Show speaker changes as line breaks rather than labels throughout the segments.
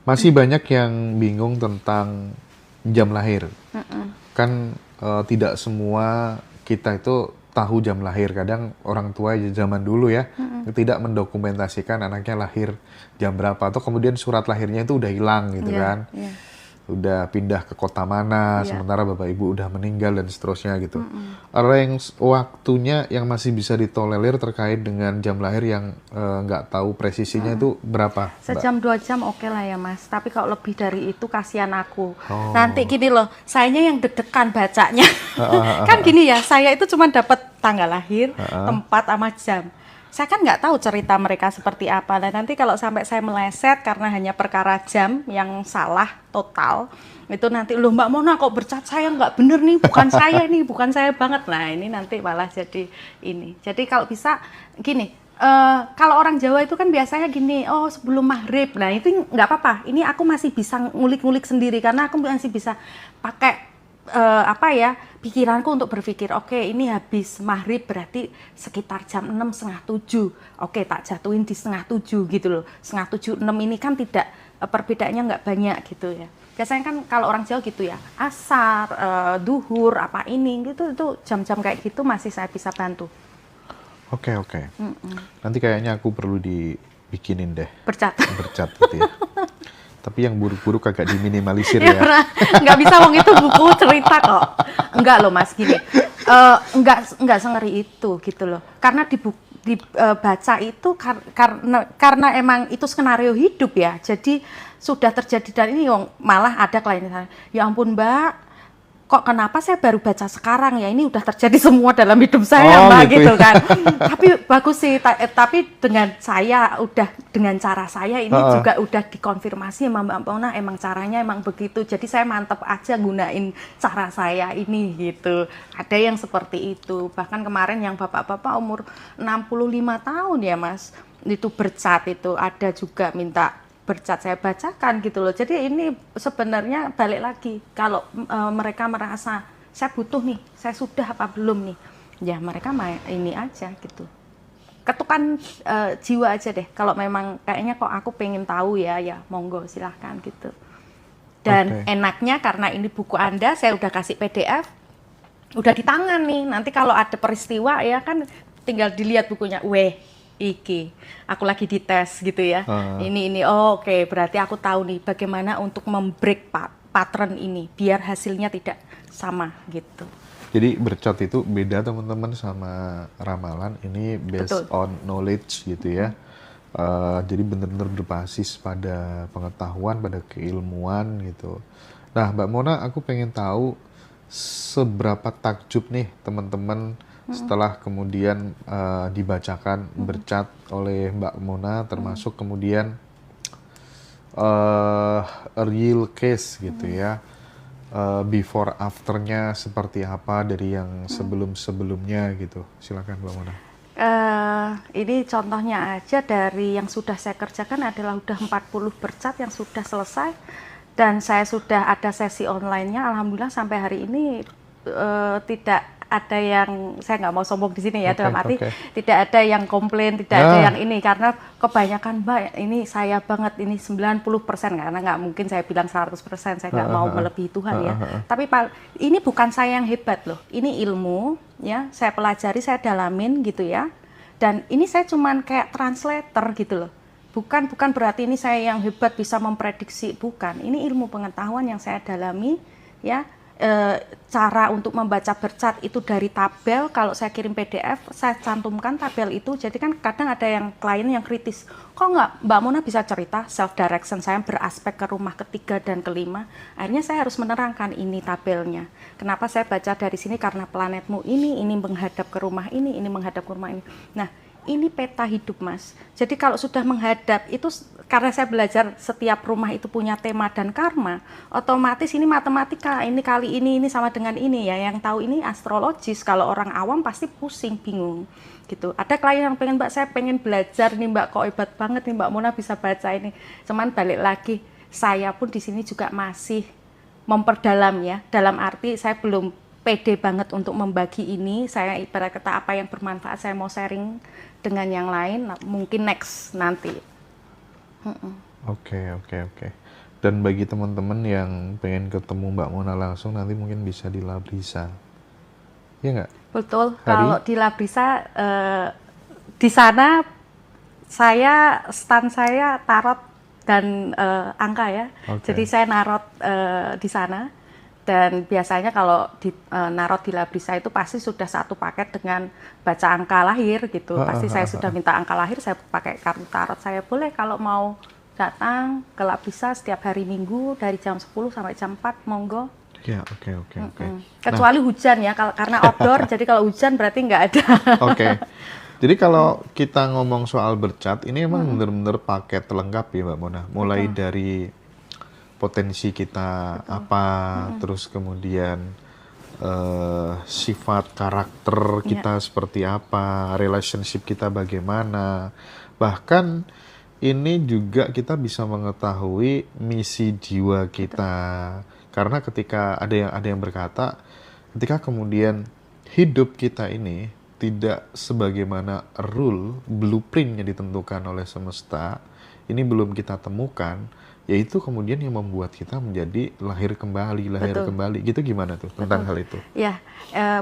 Masih banyak yang bingung tentang jam lahir. Kan tidak semua kita itu tahu jam lahir. Kadang orang tua zaman dulu ya tidak mendokumentasikan anaknya lahir jam berapa, atau kemudian surat lahirnya itu udah hilang gitu
Iya,
kan.
iya,
Udah pindah ke kota mana,
iya.
sementara bapak ibu udah meninggal dan seterusnya gitu. Range waktunya yang masih bisa ditolerir terkait dengan jam lahir yang nggak tahu presisinya itu berapa, Mbak?
Sejam 2 jam oke lah ya Mas. Tapi kalau lebih dari itu kasihan aku. Nanti
Oh.
gini loh, sayanya yang deg-degan bacanya. Kan gini ya, saya itu cuma dapat tanggal lahir, tempat sama jam. Saya kan nggak tahu cerita mereka seperti apa. Nah nanti kalau sampai saya meleset karena hanya perkara jam yang salah total, itu nanti loh Mbak Mona kok bercat saya nggak bener nih, bukan saya nih, bukan saya banget. Nah ini nanti malah jadi ini. Jadi kalau bisa gini, kalau orang Jawa itu kan biasanya gini, oh sebelum maghrib, nah itu nggak apa-apa. Ini aku masih bisa ngulik-ngulik sendiri karena aku masih bisa pakai apa ya pikiranku untuk berpikir, oke, ini habis maghrib berarti sekitar jam 6 setengah 7. Oke, tak jatuhin di setengah 7 gitu loh. Setengah 7, 6 ini kan tidak perbedaannya nggak banyak gitu ya. Biasanya kan kalau orang Jawa gitu ya, asar, duhur, apa ini gitu, itu jam-jam kayak gitu masih saya bisa bantu.
Oke, oke. Nanti kayaknya aku perlu dibikinin deh
Bercat.
bercat gitu ya. Tapi yang buruk-buruk agak diminimalisir
Ya
ya.
pernah, nggak bisa wong itu buku cerita kok. Enggak loh Mas, gini. Enggak sengeri itu gitu loh. Karena dibaca itu karena emang itu skenario hidup ya. Jadi sudah terjadi dan ini malah ada klien saya. Ya ampun Mbak, kok kenapa saya baru baca sekarang ya, ini udah terjadi semua dalam hidup saya
Oh,
Mbak
gitu
gitu
ya.
kan. Tapi bagus sih, tapi dengan saya udah dengan cara saya ini juga udah dikonfirmasi sama Mbak Mona emang caranya emang begitu. Jadi saya mantep aja gunain cara saya ini gitu. Ada yang seperti itu. Bahkan kemarin yang bapak-bapak umur 65 tahun ya Mas, itu bercat itu ada juga minta bercat saya bacakan gitu loh. Jadi ini sebenarnya balik lagi kalau mereka merasa saya butuh nih, saya sudah apa belum nih, ya mereka ini aja gitu. Ketukan jiwa aja deh. Kalau memang kayaknya kok aku pengen tahu ya, ya monggo silahkan gitu. Dan
Oke.
enaknya karena ini buku Anda, saya udah kasih PDF, udah di tangan nih. Nanti kalau ada peristiwa ya kan tinggal dilihat bukunya. Weh, iki aku lagi dites gitu ya. Ini oh, oke, berarti aku tahu nih bagaimana untuk membreak pattern ini biar hasilnya tidak sama gitu.
Jadi bercat itu beda teman-teman sama ramalan. Ini based
Betul.
on knowledge gitu ya. Jadi benar-benar berbasis pada pengetahuan, pada keilmuan gitu. Nah, Mbak Mona, aku pengen tahu seberapa takjub nih teman-teman setelah kemudian dibacakan bercat oleh Mbak Mona, termasuk kemudian real case gitu ya. Before afternya seperti apa dari yang sebelum-sebelumnya gitu. Silakan Mbak Mona.
Ini contohnya aja dari yang sudah saya kerjakan adalah udah 40 bercat yang sudah selesai dan saya sudah ada sesi online-nya. Alhamdulillah sampai hari ini tidak ada yang, saya nggak mau sombong di sini ya, dalam arti tidak ada yang komplain, tidak ada yang ini, karena kebanyakan Mbak ini saya banget, ini 90%, karena nggak mungkin saya bilang 100%, saya nggak mau melebihi Tuhan ya. Tapi ini bukan saya yang hebat loh, ini ilmu ya, saya pelajari, saya dalamin gitu ya. Dan ini saya cuman kayak translator gitu loh. Bukan berarti ini saya yang hebat bisa memprediksi, bukan. Ini ilmu pengetahuan yang saya dalami ya. Cara untuk membaca bercat itu dari tabel. Kalau saya kirim PDF, saya cantumkan tabel itu. Jadi kan kadang ada yang klien yang kritis, kok nggak Mbak Mona bisa cerita self direction saya beraspek ke rumah ketiga dan kelima. Akhirnya saya harus menerangkan ini tabelnya. Kenapa saya baca dari sini, karena planetmu ini menghadap ke rumah ini menghadap ke rumah ini. Nah, ini peta hidup Mas. Jadi kalau sudah menghadap itu, karena saya belajar setiap rumah itu punya tema dan karma, otomatis ini matematika, ini kali ini sama dengan ini ya. Yang tahu ini astrologis, kalau orang awam pasti pusing, bingung gitu. Ada klien yang pengen, Mbak saya pengen belajar nih Mbak, kok hebat banget nih Mbak Mona bisa baca ini. Cuman balik lagi, saya pun di sini juga masih memperdalam ya. Dalam arti saya belum pede banget untuk membagi ini. Saya ibarat kata apa yang bermanfaat saya mau sharing dengan yang lain, mungkin next nanti.
Oke, oke, oke. Dan bagi teman-teman yang pengen ketemu Mbak Mona langsung, nanti mungkin bisa di Labrisa. Iya nggak?
Betul,
Hari?
kalau di Labrisa di sana stand saya tarot dan angka ya. Jadi
Oke.
saya narot di sana dan biasanya kalau di narot di Labrisa itu pasti sudah satu paket dengan baca angka lahir gitu. Pasti saya sudah minta angka lahir, saya pakai kartu tarot. Saya boleh kalau mau datang ke Labrisa setiap hari Minggu dari jam 10 sampai jam 4, monggo.
Ya, oke, oke, oke. Nah,
Kecuali hujan ya, karena outdoor, jadi kalau hujan berarti nggak ada.
oke. Jadi kalau kita ngomong soal bercat, ini emang bener-bener paket lengkap ya Mbak Mona. Mulai
Betul.
dari potensi kita
Betul.
apa, terus kemudian sifat karakter
Ya,
kita seperti apa, relationship kita bagaimana. Bahkan ini juga kita bisa mengetahui misi jiwa
betul.
kita. Karena ketika ada yang berkata, ketika kemudian hidup kita ini tidak sebagaimana rule, blueprint yang ditentukan oleh semesta, ini belum kita temukan, yaitu kemudian yang membuat kita menjadi lahir
Betul.
kembali. Gitu gimana tuh tentang
Betul.
hal itu?
Ya,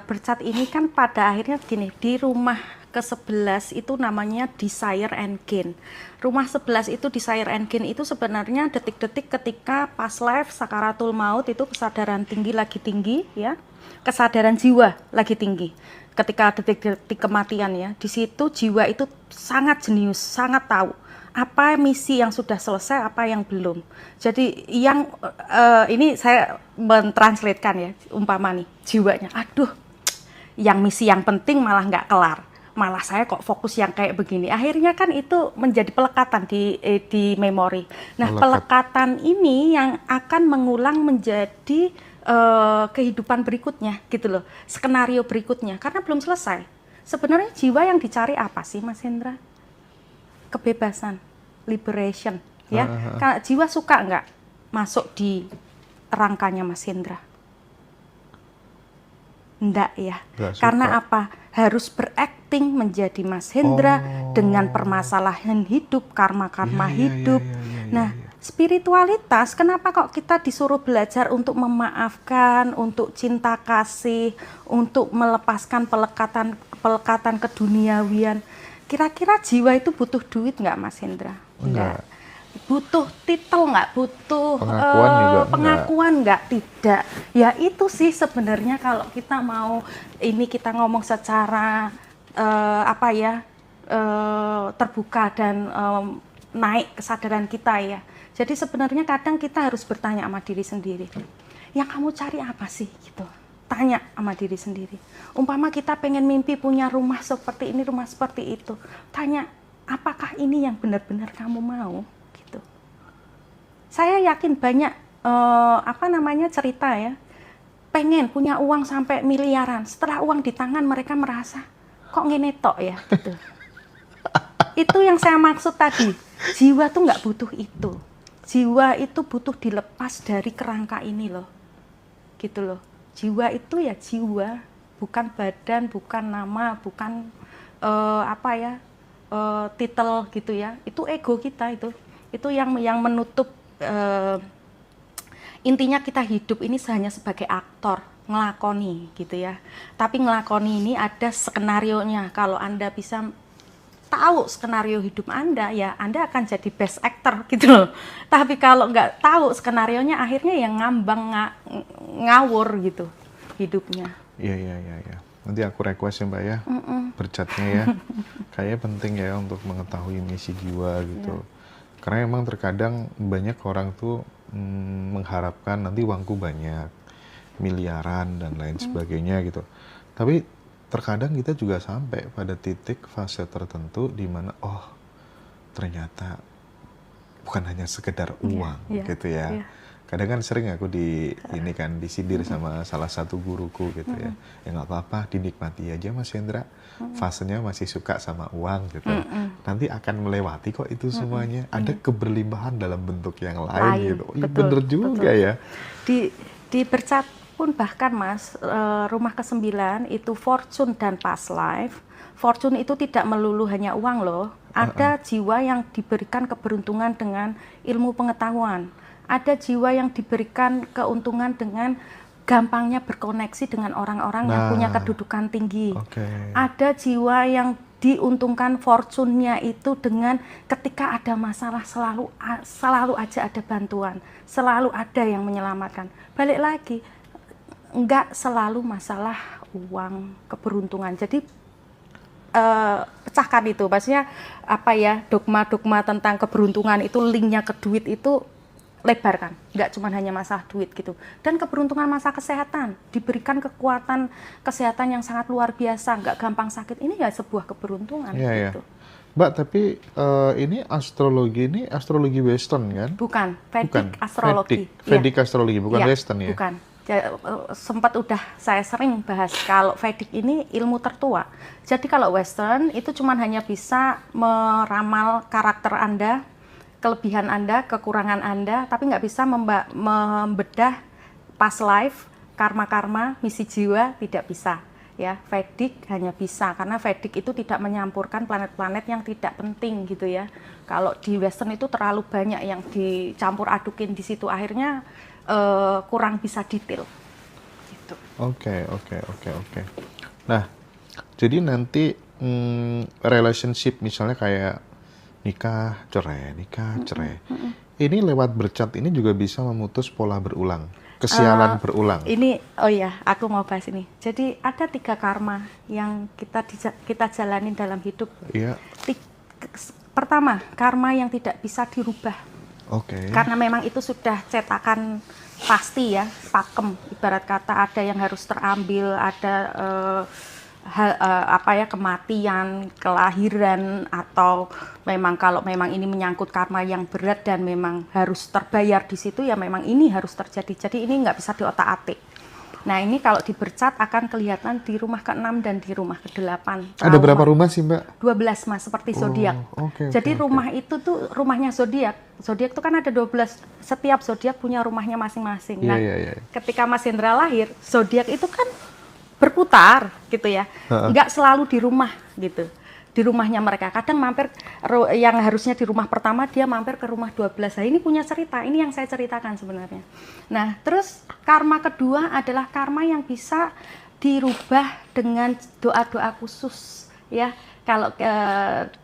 bercat ini kan pada akhirnya gini, di rumah ke-11 itu namanya desire and gain. Rumah 11 itu desire and gain itu sebenarnya detik-detik ketika pas life sakaratul maut itu kesadaran tinggi lagi tinggi ya. Kesadaran jiwa lagi tinggi. Ketika detik-detik kematian ya, di situ jiwa itu sangat jenius, sangat tahu apa misi yang sudah selesai, apa yang belum. Jadi yang ini saya mentranslatekan ya, umpama nih jiwanya, aduh, yang misi yang penting malah nggak kelar, malah saya kok fokus yang kayak begini. Akhirnya kan itu menjadi pelekatan di memori. Nah,
Melekat.
pelekatan ini yang akan mengulang menjadi kehidupan berikutnya, gitu loh, skenario berikutnya, karena belum selesai. Sebenarnya jiwa yang dicari apa sih, Mas Hendra? Kebebasan, liberation, ya. Kalau jiwa suka nggak masuk di rangkanya Mas Hendra? Enggak ya.
Nggak
Karena
suka.
apa? Harus berakting menjadi Mas Hendra dengan
Oh,
permasalahan hidup,
iya,
karma-karma
iya, iya,
hidup.
iya, iya, iya,
Nah,
iya.
spiritualitas, kenapa kok kita disuruh belajar untuk memaafkan, untuk cinta kasih, untuk melepaskan pelekatan keduniawian? Kira-kira jiwa itu butuh duit nggak, Mas Hendra? Enggak.
Enggak.
Butuh titel nggak? Butuh
Pengakuan juga enggak.
pengakuan nggak? Tidak. Ya itu sih sebenarnya kalau kita mau ini kita ngomong secara apa ya, terbuka dan naik kesadaran kita ya. Jadi sebenarnya kadang kita harus bertanya sama diri sendiri. Yang kamu cari apa sih gitu? Tanya sama diri sendiri. Umpama kita pengen mimpi punya rumah seperti ini, rumah seperti itu. Tanya, apakah ini yang benar-benar kamu mau? Gitu. Saya yakin banyak apa namanya cerita ya, pengen punya uang sampai miliaran. Setelah uang di tangan mereka merasa kok ngene tok ya gitu. Itu yang saya maksud tadi. Jiwa tuh nggak butuh itu. Jiwa itu butuh dilepas dari kerangka ini loh. Gitu loh. Jiwa itu ya jiwa, bukan badan, bukan nama, bukan apa ya, titel gitu ya. Itu ego kita itu. Itu yang menutup intinya kita hidup ini hanya sebagai aktor, ngelakoni gitu ya. Tapi ngelakoni ini ada skenarionya. Kalau Anda bisa tahu skenario hidup Anda, ya Anda akan jadi best actor gitu loh. Tapi kalau nggak tahu skenarionya, akhirnya yang ngambang, ngawur gitu hidupnya.
Iya, iya, iya, iya. Nanti aku request ya Mbak ya, bercatnya ya. Kayaknya penting ya untuk mengetahui misi jiwa gitu. Karena emang terkadang banyak orang tuh mengharapkan nanti uangku banyak, miliaran dan lain sebagainya gitu. Tapi terkadang kita juga sampai pada titik fase tertentu di mana oh ternyata bukan hanya sekedar uang
Iya,
gitu ya.
iya.
Kadang kan sering aku ini kan disindir sama salah satu guruku gitu ya. Ya nggak apa-apa, dinikmati aja Mas Hendra. Fasenya masih suka sama uang gitu. Nanti akan melewati kok itu semuanya. Ada keberlimpahan dalam bentuk yang lain gitu. Oh, iya
Betul,
bener juga
betul.
ya.
Di Bercat pun bahkan Mas, rumah ke-9 itu fortune dan past life. Fortune itu tidak melulu hanya uang loh. Ada jiwa yang diberikan keberuntungan dengan ilmu pengetahuan. Ada jiwa yang diberikan keuntungan dengan gampangnya berkoneksi dengan orang-orang yang punya kedudukan tinggi. Ada jiwa yang diuntungkan fortune-nya itu dengan ketika ada masalah selalu aja ada bantuan, selalu ada yang menyelamatkan. Balik lagi, enggak selalu masalah uang, keberuntungan. Jadi pecahkan itu, maksudnya apa ya, dogma-dogma tentang keberuntungan itu linknya ke duit itu lebarkan, nggak cuma hanya masalah duit gitu. Dan keberuntungan masalah kesehatan, diberikan kekuatan kesehatan yang sangat luar biasa, nggak gampang sakit, ini ya sebuah keberuntungan gitu.
Mbak, tapi ini astrologi Western kan?
Bukan, Vedic astrologi.
Vedic astrologi, bukan Western ya?
Bukan. Sempat udah saya sering bahas kalau Vedic ini ilmu tertua. Jadi kalau Western itu cuma hanya bisa meramal karakter Anda, kelebihan Anda, kekurangan Anda, tapi nggak bisa membedah past life, karma-karma, misi jiwa, tidak bisa. Ya, Vedic hanya bisa karena Vedic itu tidak menyampurkan planet-planet yang tidak penting gitu ya. Kalau di Western itu terlalu banyak yang dicampur adukin di situ, akhirnya kurang bisa detail gitu.
Oke. Nah, jadi nanti relationship misalnya kayak nikah cerai. Ini lewat bercat ini juga bisa memutus pola berulang, kesialan berulang.
Ini aku mau bahas ini. Jadi ada 3 karma yang kita jalanin dalam hidup.
Iya.
Pertama, karma yang tidak bisa dirubah. Karena memang itu sudah cetakan pasti ya, pakem. Ibarat kata ada yang harus terambil, ada kematian, kelahiran, atau memang kalau memang ini menyangkut karma yang berat dan memang harus terbayar di situ, ya memang ini harus terjadi. Jadi ini nggak bisa diotak-atik. Nah ini kalau dibercat akan kelihatan di rumah ke-6 dan di rumah ke-8.
Ada berapa rumah sih Mbak?
12 Mas, seperti zodiak. Jadi rumah itu tuh rumahnya zodiak. Zodiak itu kan ada 12, setiap zodiak punya rumahnya masing-masing. Ketika Mas Hendra lahir, zodiak itu kan berputar gitu ya. Nggak selalu di rumah gitu. Di rumahnya mereka, kadang mampir yang harusnya di rumah pertama dia mampir ke rumah 12. Nah, ini punya cerita, ini yang saya ceritakan sebenarnya. Nah, terus karma kedua adalah karma yang bisa dirubah dengan doa-doa khusus ya. Kalau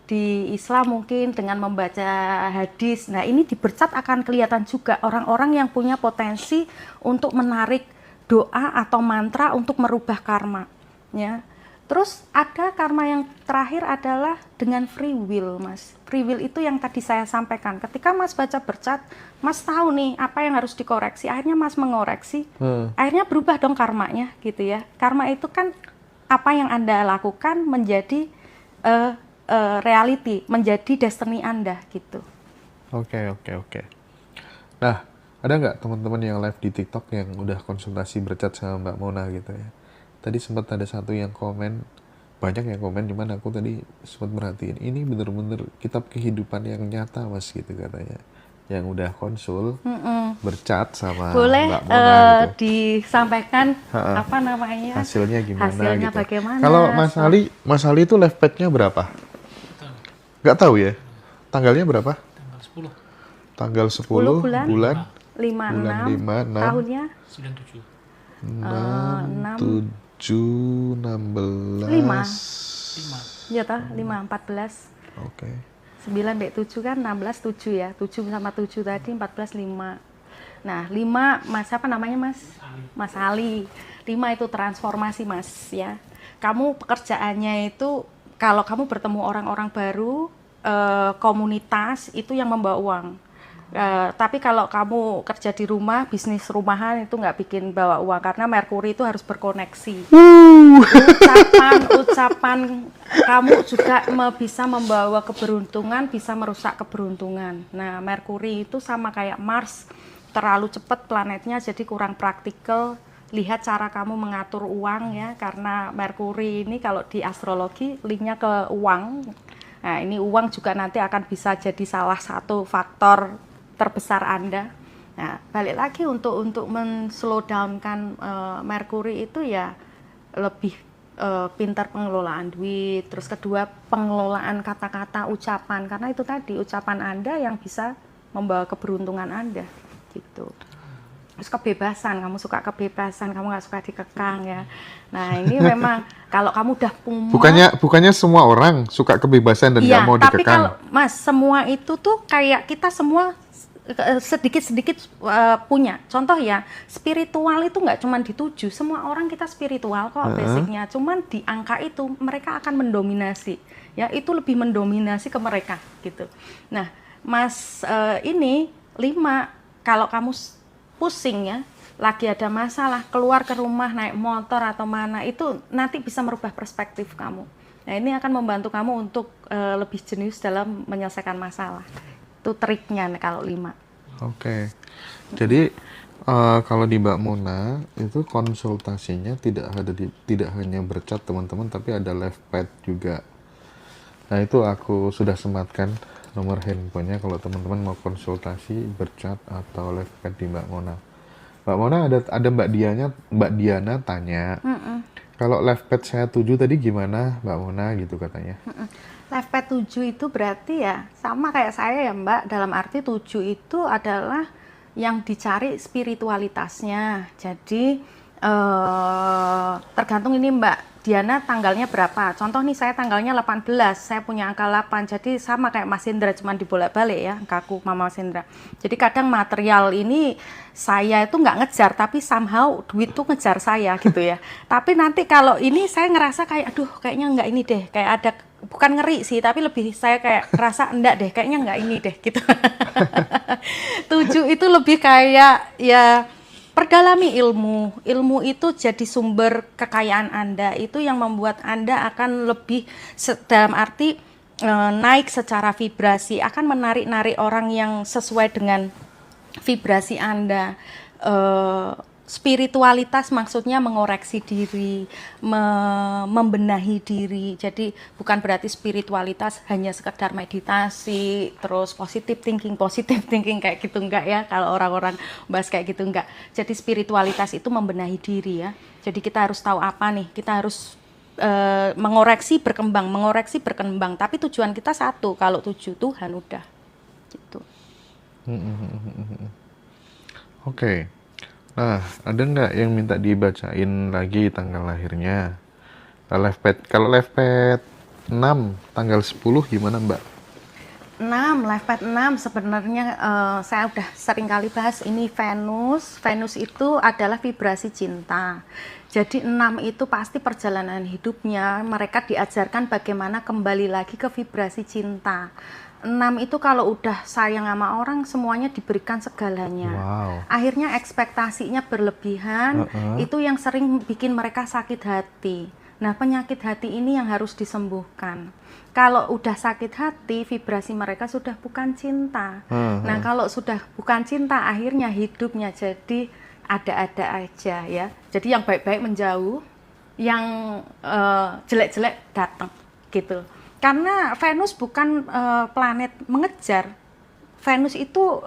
di Islam mungkin dengan membaca hadis. Nah, ini dibercat akan kelihatan juga orang-orang yang punya potensi untuk menarik doa atau mantra untuk merubah karma ya. Terus ada karma yang terakhir adalah dengan free will, Mas. Free will itu yang tadi saya sampaikan. Ketika Mas baca bercat, Mas tahu nih apa yang harus dikoreksi. Akhirnya Mas mengoreksi, akhirnya berubah dong karmanya gitu ya. Karma itu kan apa yang Anda lakukan menjadi reality, menjadi destiny Anda gitu.
Oke. Nah, ada nggak teman-teman yang live di TikTok yang udah konsultasi bercat sama Mbak Mona gitu ya? Tadi sempat ada satu yang komen, banyak yang komen, cuman aku tadi sempat merhatiin, ini bener-bener kitab kehidupan yang nyata Mas gitu katanya, yang udah konsul bercat sama Mbak Mona gitu.
Disampaikan apa namanya
hasilnya gimana
hasilnya
gitu.
Bagaimana.
Kalau Mas Ali itu live pad-nya berapa? Nggak tahu ya, tanggalnya berapa? Tanggal 10 bulan
56 tahunnya
7, 16.
5. Ya toh, 5, 14. 9 B 7 kan 16, 7 ya. 7 sama 7 tadi, 14, 5. Nah, 5, Mas apa namanya Mas? Mas Ali. 5 itu transformasi Mas ya. Kamu pekerjaannya itu, kalau kamu bertemu orang-orang baru, komunitas, itu yang membawa uang. Tapi kalau kamu kerja di rumah, bisnis rumahan itu nggak bikin bawa uang karena Merkuri itu harus berkoneksi. Ucapan kamu juga bisa membawa keberuntungan, bisa merusak keberuntungan. Nah, Merkuri itu sama kayak Mars, terlalu cepat planetnya jadi kurang praktikal. Lihat cara kamu mengatur uang ya, karena Merkuri ini kalau di astrologi linknya ke uang. Nah, ini uang juga nanti akan bisa jadi salah satu faktor terbesar Anda. Nah, balik lagi untuk men-slow down-kan Merkuri itu ya lebih pintar pengelolaan duit, terus kedua pengelolaan kata-kata, ucapan, karena itu tadi ucapan Anda yang bisa membawa keberuntungan Anda gitu. Terus kebebasan, kamu suka kebebasan, kamu nggak suka dikekang ya. Nah ini memang kalau kamu udah
bukannya semua orang suka kebebasan dan nggak mau
tapi
dikekang.
kalau Mas semua itu tuh kayak kita semua sedikit-sedikit punya. Contoh ya, spiritual itu nggak cuma dituju, semua orang kita spiritual kok basicnya. Cuman di angka itu mereka akan mendominasi, ya itu lebih mendominasi ke mereka gitu. Nah, Mas ini 5, kalau kamu pusing ya, lagi ada masalah, keluar ke rumah naik motor atau mana, itu nanti bisa merubah perspektif kamu. Nah ini akan membantu kamu untuk lebih jenius dalam menyelesaikan masalah. Itu triknya kalau 5.
Oke. Jadi kalau di Mbak Mona itu konsultasinya tidak hanya bercat teman-teman, tapi ada live pad juga. Nah itu aku sudah sematkan nomor handphonenya kalau teman-teman mau konsultasi bercat atau live pad di Mbak Mona. Mbak Mona ada Mbak Diana tanya. Kalau live pad saya 7 tadi gimana Mbak Mona gitu katanya.
Live pad 7 itu berarti ya sama kayak saya ya Mbak, dalam arti 7 itu adalah yang dicari spiritualitasnya. Jadi tergantung ini Mbak Diana tanggalnya berapa. Contoh nih saya tanggalnya 18, saya punya angka 8. Jadi sama kayak Mas Hendra, cuma dibolak-balik ya angkaku Mama Mas Hendra. Jadi kadang material ini saya itu nggak ngejar, tapi somehow duit tuh ngejar saya gitu ya. Tapi nanti kalau ini saya ngerasa kayak aduh kayaknya nggak ini deh, kayak ada, bukan ngeri sih, tapi lebih saya kayak rasa enggak deh, kayaknya enggak ini deh gitu. 7 itu lebih kayak ya perdalami ilmu itu jadi sumber kekayaan Anda, itu yang membuat Anda akan lebih dalam arti naik secara vibrasi, akan menarik-narik orang yang sesuai dengan vibrasi Anda. Spiritualitas maksudnya mengoreksi diri, membenahi diri. Jadi bukan berarti spiritualitas hanya sekedar meditasi, terus positive thinking kayak gitu enggak ya. Kalau orang-orang bahas kayak gitu enggak. Jadi spiritualitas itu membenahi diri ya. Jadi kita harus tahu apa nih, kita harus mengoreksi berkembang. Tapi tujuan kita satu, kalau 7 Tuhan udah gitu.
Oke. Nah, ada nggak yang minta dibacain lagi tanggal lahirnya? Kalau live pad 6 tanggal 10 gimana Mbak?
6, live pad 6 sebenarnya saya udah sering kali bahas ini Venus. Venus itu adalah vibrasi cinta. Jadi 6 itu pasti perjalanan hidupnya mereka diajarkan bagaimana kembali lagi ke vibrasi cinta. 6 itu kalau udah sayang sama orang semuanya diberikan segalanya.
Wow.
Akhirnya ekspektasinya berlebihan, itu yang sering bikin mereka sakit hati. Nah, penyakit hati ini yang harus disembuhkan. Kalau udah sakit hati, vibrasi mereka sudah bukan cinta. Nah, kalau sudah bukan cinta, akhirnya hidupnya jadi ada-ada aja ya. Jadi yang baik-baik menjauh, yang jelek-jelek datang gitu. Karena Venus bukan planet mengejar, Venus itu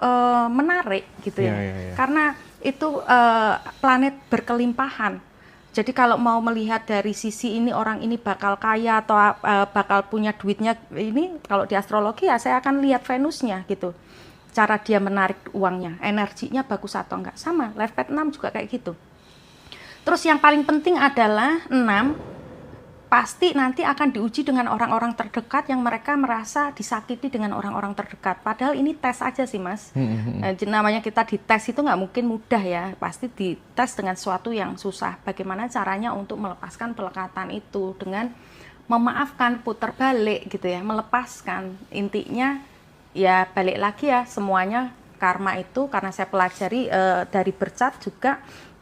menarik gitu ya. Karena itu planet berkelimpahan. Jadi kalau mau melihat dari sisi ini orang ini bakal kaya atau bakal punya duitnya, ini kalau di astrologi ya saya akan lihat Venusnya gitu. Cara dia menarik uangnya, energinya bagus atau enggak. Sama, life path 6 juga kayak gitu. Terus yang paling penting adalah 6 pasti nanti akan diuji dengan orang-orang terdekat yang mereka merasa disakiti dengan orang-orang terdekat. Padahal ini tes aja sih Mas. Namanya kita dites itu nggak mungkin mudah ya. Pasti dites dengan sesuatu yang susah. Bagaimana caranya untuk melepaskan pelekatan itu dengan memaafkan, putar balik gitu ya. Melepaskan. Intinya ya balik lagi ya semuanya karma itu karena saya pelajari dari bercat juga.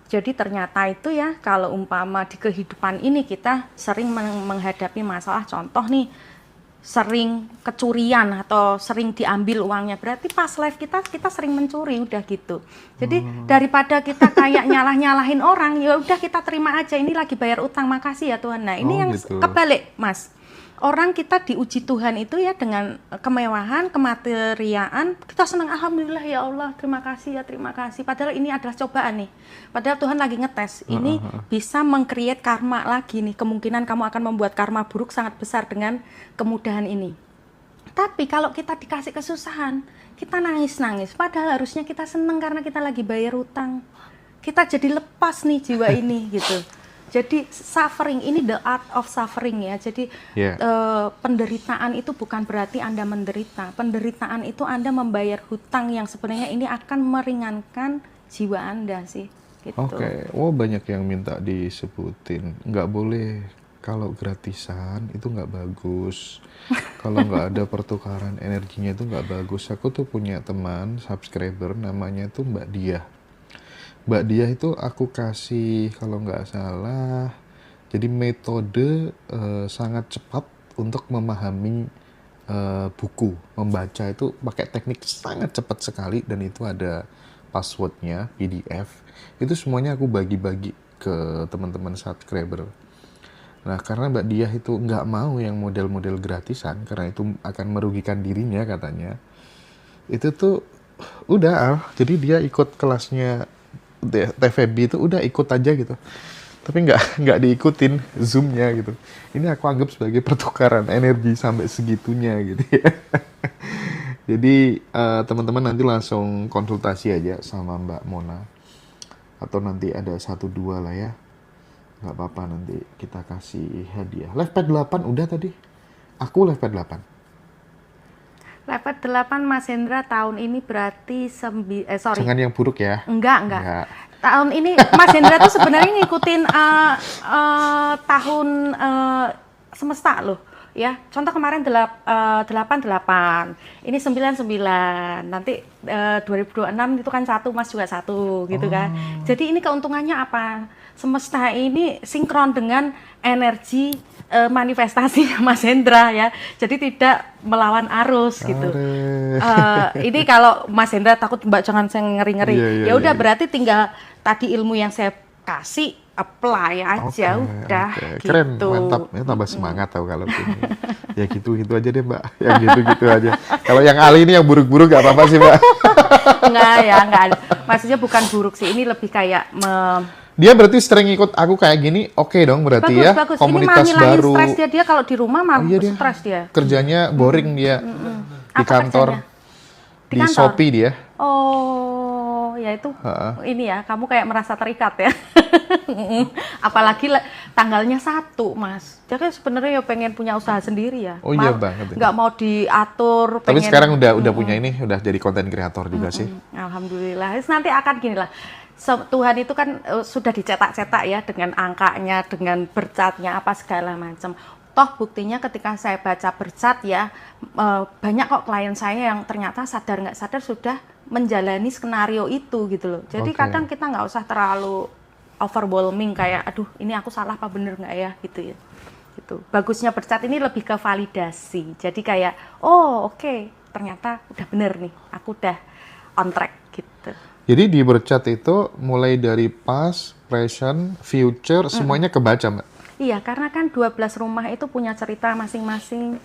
Jadi ternyata itu ya kalau umpama di kehidupan ini kita sering menghadapi masalah, contoh nih sering kecurian atau sering diambil uangnya, berarti pas live kita sering mencuri udah gitu. Jadi daripada kita kayak nyalah-nyalahin orang, ya udah kita terima aja ini lagi bayar utang, makasih ya Tuhan. Nah ini yang
gitu.
kebalik Mas. orang kita diuji Tuhan itu ya dengan kemewahan, kemateriaan, kita senang, alhamdulillah ya Allah, terima kasih ya, terima kasih. Padahal ini adalah cobaan nih. Padahal Tuhan lagi ngetes. Ini bisa meng-create karma lagi nih. Kemungkinan kamu akan membuat karma buruk sangat besar dengan kemudahan ini. Tapi kalau kita dikasih kesusahan, kita nangis-nangis. Padahal harusnya kita senang karena kita lagi bayar utang. Kita jadi lepas nih jiwa ini gitu. Jadi suffering ini the art of suffering ya. Jadi penderitaan itu bukan berarti Anda menderita. Penderitaan itu Anda membayar hutang yang sebenarnya ini akan meringankan jiwa Anda sih. Gitu.
Oke, banyak yang minta disebutin. Nggak boleh kalau gratisan itu nggak bagus. Kalau nggak ada pertukaran energinya itu nggak bagus. Aku tuh punya teman subscriber namanya tuh Mbak Diah. Mbak Diah itu aku kasih kalau nggak salah, jadi metode sangat cepat untuk memahami buku, membaca itu pakai teknik sangat cepat sekali dan itu ada passwordnya, PDF. Itu semuanya aku bagi-bagi ke teman-teman subscriber. Nah, karena Mbak Diah itu nggak mau yang model-model gratisan, karena itu akan merugikan dirinya katanya. Itu tuh udah, jadi dia ikut kelasnya TVB itu udah ikut aja gitu, tapi nggak diikutin Zoom-nya gitu. Ini aku anggap sebagai pertukaran energi sampai segitunya gitu ya. Jadi teman-teman nanti langsung konsultasi aja sama Mbak Mona, atau nanti ada 1-2 lah ya, nggak apa-apa, nanti kita kasih hadiah. Levepad 8 udah tadi, aku Levepad 8.
Level 8 Mas Hendra tahun ini berarti sorry.
Jangan yang buruk ya.
Enggak. Tahun ini Mas Hendra tuh sebenarnya ngikutin tahun semesta loh. Ya, contoh kemarin 88, ini 99, nanti 2026 itu kan 1, Mas juga 1 gitu kan. Jadi ini keuntungannya apa? Semesta ini sinkron dengan energi manifestasi Mas Hendra ya. Jadi tidak melawan arus gitu. Ini kalau Mas Hendra takut Mbak jangan saya ngeri-ngeri. Ya udah berarti tinggal tadi ilmu yang saya kasih apply aja udah.
Gitu. Keren, mantap. Ya, tambah semangat tau kalau gini. Ya gitu-gitu aja deh Mbak. Yang gitu-gitu aja. Kalau yang Ali ini yang buruk-buruk gak apa-apa sih Mbak.
Enggak. Maksudnya bukan buruk sih. Ini lebih kayak
dia berarti sering ikut aku kayak gini, oke dong berarti
bagus,
ya.
Bagus.
Komunitas
ini
baru.
Stres dia kalau di rumah stres dia.
Kerjanya boring dia. Di kantor. Di Shopee dia.
Oh, ya itu ini ya, kamu kayak merasa terikat ya. Apalagi tanggalnya 1, Mas. Dia kan sebenarnya ya pengen punya usaha sendiri ya.
Oh iya banget.
Nggak mau diatur.
Tapi sekarang udah punya ini, udah jadi konten kreator juga sih.
Alhamdulillah. Terus nanti akan gini lah. Tuhan itu kan sudah dicetak-cetak ya dengan angkanya, dengan bercatnya apa segala macam. Toh buktinya ketika saya baca bercat ya, banyak kok klien saya yang ternyata sadar nggak sadar sudah menjalani skenario itu gitu loh. Jadi kadang kita nggak usah terlalu overwhelming kayak aduh ini aku salah apa bener nggak ya gitu ya. Gitu. Bagusnya bercat ini lebih ke validasi. Jadi kayak oke, ternyata udah bener nih, aku udah on track gitu.
Jadi di bercat itu mulai dari past, present, future semuanya kebaca Mbak?
Iya, karena kan 12 rumah itu punya cerita masing-masing.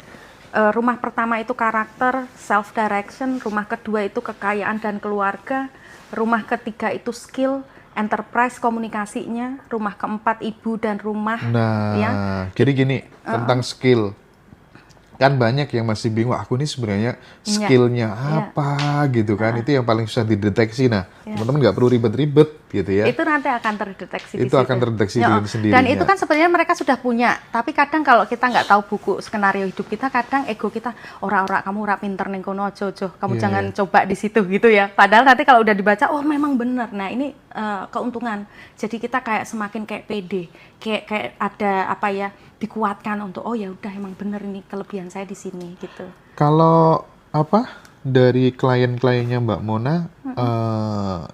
Rumah pertama itu karakter, self direction, rumah kedua itu kekayaan dan keluarga, rumah ketiga itu skill, enterprise komunikasinya, rumah keempat ibu dan rumah.
Nah,
ya.
Jadi gini, tentang skill. Kan banyak yang masih bingung, aku ini sebenarnya skillnya apa gitu kan. Itu yang paling susah dideteksi. Nah, teman-teman nggak perlu ribet-ribet gitu ya.
Itu nanti akan terdeteksi
Itu akan terdeteksi dengan sendirinya.
Dan itu kan sebenarnya mereka sudah punya. Tapi kadang kalau kita nggak tahu buku skenario hidup kita, kadang ego kita, ora kamu ora pinter ning kono aja, kamu jangan coba di situ gitu ya. Padahal nanti kalau udah dibaca, memang benar. Nah, ini keuntungan. Jadi kita kayak semakin kayak pede, kayak ada apa ya, dikuatkan untuk ya udah emang bener ini kelebihan saya di sini gitu.
Kalau dari klien-kliennya Mbak Mona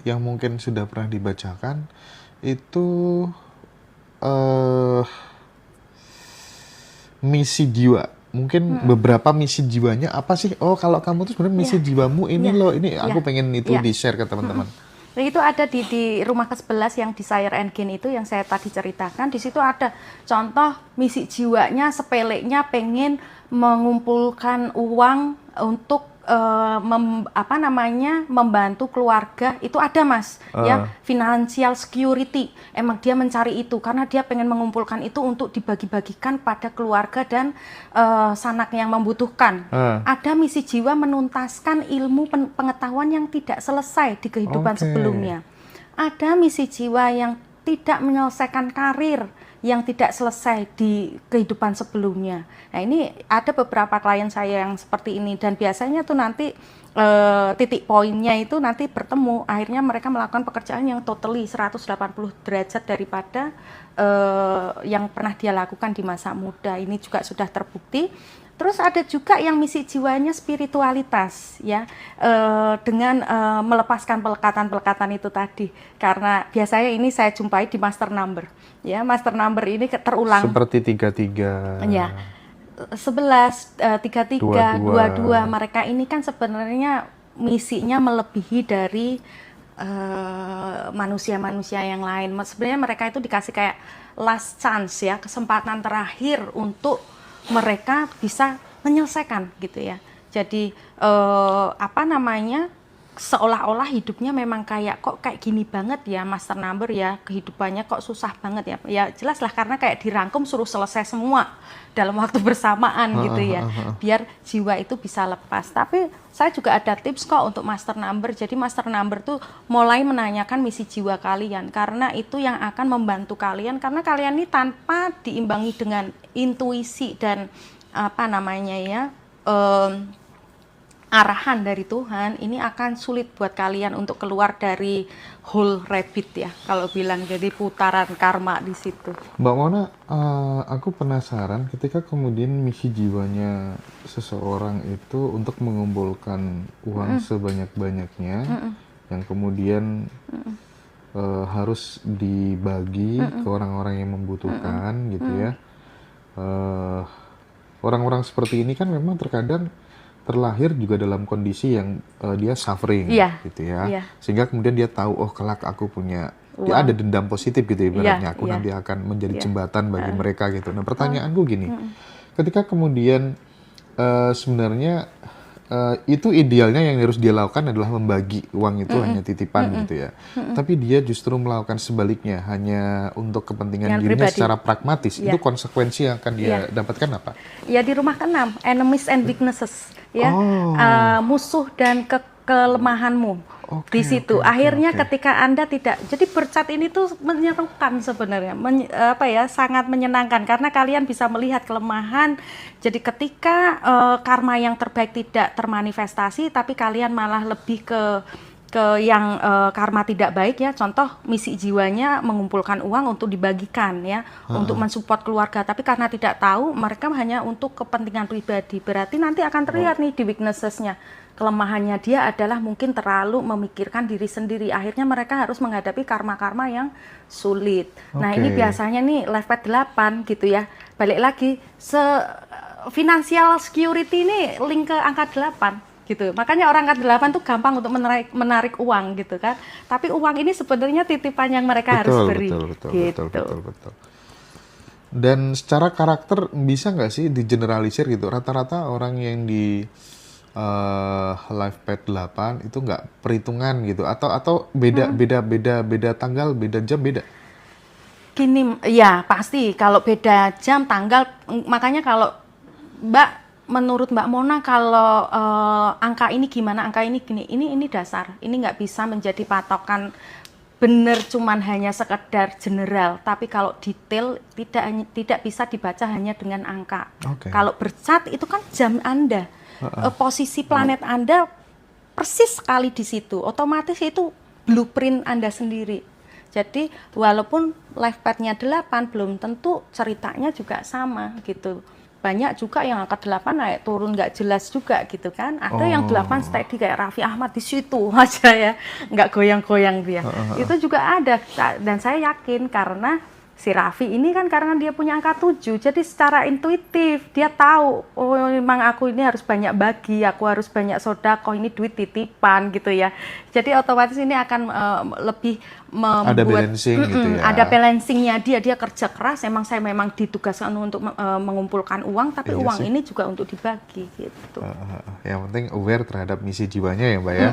yang mungkin sudah pernah dibacakan itu misi jiwa. Mungkin beberapa misi jiwanya apa sih? Kalau kamu tuh sebenarnya misi jiwamu ini loh, ini aku pengen itu di-share ke teman-teman.
Itu ada di rumah ke-11 yang Desire and Gain itu yang saya tadi ceritakan. Di situ ada contoh misi jiwanya, sepeleknya pengen mengumpulkan uang untuk membantu keluarga. Itu ada, Mas, ya, financial security. Emang dia mencari itu karena dia pengen mengumpulkan itu untuk dibagi-bagikan pada keluarga dan sanak yang membutuhkan. Ada misi jiwa menuntaskan ilmu pengetahuan yang tidak selesai di kehidupan sebelumnya. Ada misi jiwa yang tidak menyelesaikan karir yang tidak selesai di kehidupan sebelumnya. Nah, ini ada beberapa klien saya yang seperti ini, dan biasanya tuh nanti titik poinnya itu nanti bertemu, akhirnya mereka melakukan pekerjaan yang totally 180 derajat daripada yang pernah dia lakukan di masa muda. Ini juga sudah terbukti. Terus ada juga yang misi jiwanya spiritualitas, ya, dengan melepaskan pelekatan-pelekatan itu tadi. Karena biasanya ini saya jumpai di master number, ya, master number ini terulang.
Seperti 33.
Ya, 11, 33, 22. Mereka ini kan sebenarnya misinya melebihi dari manusia-manusia yang lain. Sebenarnya mereka itu dikasih kayak last chance, ya, kesempatan terakhir untuk mereka bisa menyelesaikan gitu ya. Jadi seolah-olah hidupnya memang kayak gini banget ya master number ya, kehidupannya kok susah banget ya. Ya jelas lah, karena kayak dirangkum suruh selesai semua dalam waktu bersamaan gitu ya, biar jiwa itu bisa lepas. Tapi saya juga ada tips kok untuk master number. Jadi master number tuh mulai menanyakan misi jiwa kalian, karena itu yang akan membantu kalian, karena kalian ini tanpa diimbangi dengan intuisi dan arahan dari Tuhan, ini akan sulit buat kalian untuk keluar dari whole rabbit, ya, kalau bilang, jadi putaran karma di situ.
Mbak Mona, aku penasaran ketika kemudian misi jiwanya seseorang itu untuk mengumpulkan uang sebanyak-banyaknya, yang kemudian harus dibagi ke orang-orang yang membutuhkan, gitu ya. Orang-orang seperti ini kan memang terkadang terlahir juga dalam kondisi yang dia suffering, gitu ya, sehingga kemudian dia tahu, oh kelak aku punya, dia ada dendam positif gitu ibaratnya, aku nanti akan menjadi jembatan bagi mereka gitu. Nah, pertanyaanku gini, ketika kemudian sebenarnya itu idealnya yang harus dia lakukan adalah membagi uang itu hanya titipan gitu ya, tapi dia justru melakukan sebaliknya hanya untuk kepentingan dirinya secara pragmatis, itu konsekuensi yang akan dia dapatkan apa?
Ya, di rumah ke-6, enemies and weaknesses, ya, musuh dan kelemahanmu. Di situ akhirnya ketika Anda tidak, jadi bercat ini tuh menyerukan sebenarnya, sangat menyenangkan karena kalian bisa melihat kelemahan. Jadi ketika karma yang terbaik tidak termanifestasi, tapi kalian malah lebih ke yang karma tidak baik, ya, contoh misi jiwanya mengumpulkan uang untuk dibagikan, ya, untuk mensupport keluarga, tapi karena tidak tahu, mereka hanya untuk kepentingan pribadi, berarti nanti akan terlihat nih di weaknesses-nya. Kelemahannya dia adalah mungkin terlalu memikirkan diri sendiri, akhirnya mereka harus menghadapi karma-karma yang sulit. Nah, ini biasanya nih life path 8 gitu ya, balik lagi, financial security ini link ke angka 8 gitu. Makanya orang angka 8 tuh gampang untuk menarik uang gitu kan. Tapi uang ini sebenarnya titipan yang mereka harus beri.
Betul. Dan secara karakter bisa nggak sih digeneralisir gitu? Rata-rata orang yang di life path 8 itu nggak perhitungan gitu, atau beda tanggal, beda jam, beda?
Gini, ya pasti kalau beda jam, tanggal, makanya kalau menurut Mbak Mona, kalau angka ini gimana, angka ini gini, ini dasar, ini nggak bisa menjadi patokan benar, cuman hanya sekedar general, tapi kalau detail tidak bisa dibaca hanya dengan angka. Kalau bercat itu kan jam Anda, posisi planet Anda persis sekali di situ, otomatis itu blueprint Anda sendiri. Jadi walaupun life path-nya 8, belum tentu ceritanya juga sama gitu. Banyak juga yang angka 8 naik turun nggak jelas juga gitu kan. Ada yang 8 steady kayak Raffi Ahmad di situ aja ya, nggak goyang-goyang dia. Itu juga ada, dan saya yakin karena si Raffi ini kan karena dia punya angka 7, jadi secara intuitif dia tahu, oh memang aku ini harus banyak bagi, aku harus banyak sedekah, ini duit titipan gitu ya. Jadi otomatis ini akan lebih membuat
Ada balancing gitu ya.
ada balancingnya dia kerja keras, saya memang ditugaskan untuk mengumpulkan uang, tapi
Iya
uang
sih.
ini juga untuk dibagi gitu.
Yang penting aware terhadap misi jiwanya ya Mbak ya.